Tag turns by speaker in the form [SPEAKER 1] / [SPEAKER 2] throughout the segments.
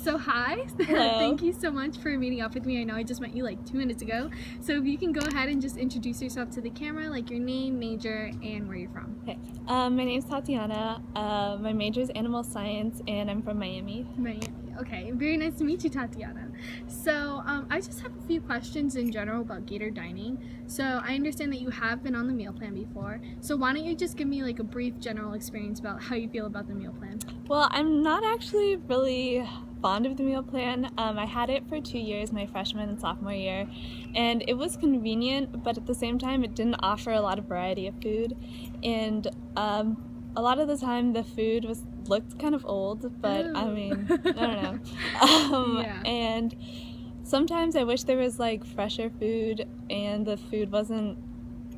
[SPEAKER 1] So hi,
[SPEAKER 2] Hello.
[SPEAKER 1] thank you so much for meeting up with me. I know I just met you like 2 minutes ago. So if you can go ahead and just introduce yourself to the camera, like your name, major, and where you're from.
[SPEAKER 2] Okay. My name's Tatiana. My major is animal science, and I'm from Miami.
[SPEAKER 1] Miami. Okay, very nice to meet you, Tatiana. So I just have a few questions in general about Gator dining. So I understand that you have been on the meal plan before. So why don't you just give me like a brief general experience about how you feel about the meal plan?
[SPEAKER 2] Well, I'm not actually really fond of the meal plan. I had it for 2 years, my freshman and sophomore year, and it was convenient, but at the same time it didn't offer a lot of variety of food, and a lot of the time the food looked kind of old, but
[SPEAKER 1] Ooh.
[SPEAKER 2] I mean, I don't know.
[SPEAKER 1] Yeah.
[SPEAKER 2] And sometimes I wish there was like fresher food, and the food wasn't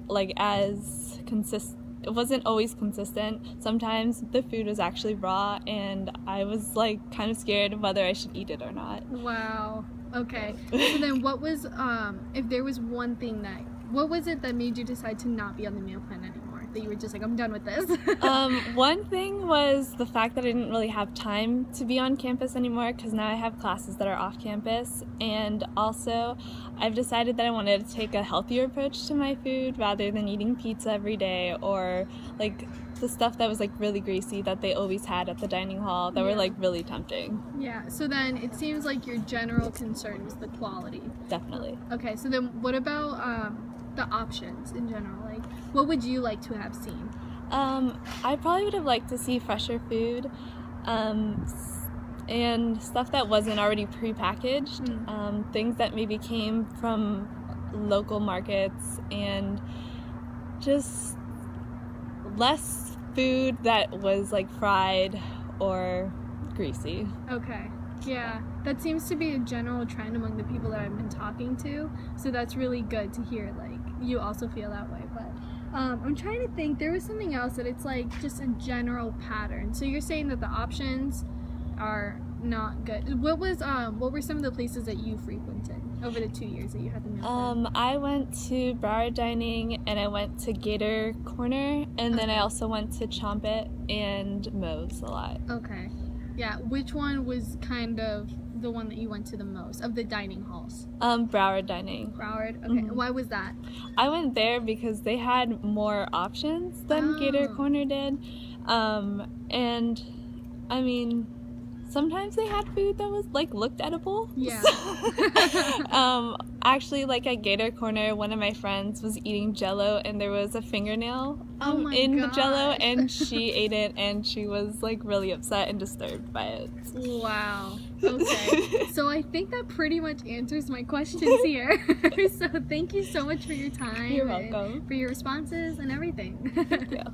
[SPEAKER 2] like as consistent. It wasn't always consistent. Sometimes the food was actually raw, and I was like kind of scared whether I should eat it or not.
[SPEAKER 1] Wow. Okay. So then what was if there was one thing what was it that made you decide to not be on the meal plan anymore? That you were just like, I'm done with this.
[SPEAKER 2] One thing was the fact that I didn't really have time to be on campus anymore, because now I have classes that are off campus, and also I've decided that I wanted to take a healthier approach to my food rather than eating pizza every day or like the stuff that was like really greasy that they always had at the dining hall that were like really tempting.
[SPEAKER 1] Yeah, so then it seems like your general concern was the quality.
[SPEAKER 2] Definitely.
[SPEAKER 1] Okay, so then what about the options in general? Like, what would you like to have seen?
[SPEAKER 2] I probably would have liked to see fresher food, and stuff that wasn't already prepackaged, things that maybe came from local markets, and just less food that was like fried or greasy.
[SPEAKER 1] Okay. Yeah, that seems to be a general trend among the people that I've been talking to. So that's really good to hear. Like, you also feel that way. But I'm trying to think. There was something else that it's like just a general pattern. So you're saying that the options are not good. What were some of the places that you frequented over the 2 years that you had the meal plan?
[SPEAKER 2] I went to Broward Dining, and I went to Gator Corner, and then I also went to Chomp It and Moe's a lot.
[SPEAKER 1] Okay. Yeah, which one was kind of the one that you went to the most of the dining halls?
[SPEAKER 2] Broward Dining.
[SPEAKER 1] Broward? Okay. Why was that?
[SPEAKER 2] I went there because they had more options than Gator Corner did. And I mean, sometimes they had food that was like looked edible.
[SPEAKER 1] Yeah.
[SPEAKER 2] Actually, like at Gator Corner, one of my friends was eating Jello, and there was a fingernail in the Jello, and she ate it, and she was like really upset and disturbed by it.
[SPEAKER 1] Wow. Okay. So I think that pretty much answers my questions here. So thank you so much for your time.
[SPEAKER 2] You're welcome.
[SPEAKER 1] And for your responses and everything.
[SPEAKER 2] Yeah.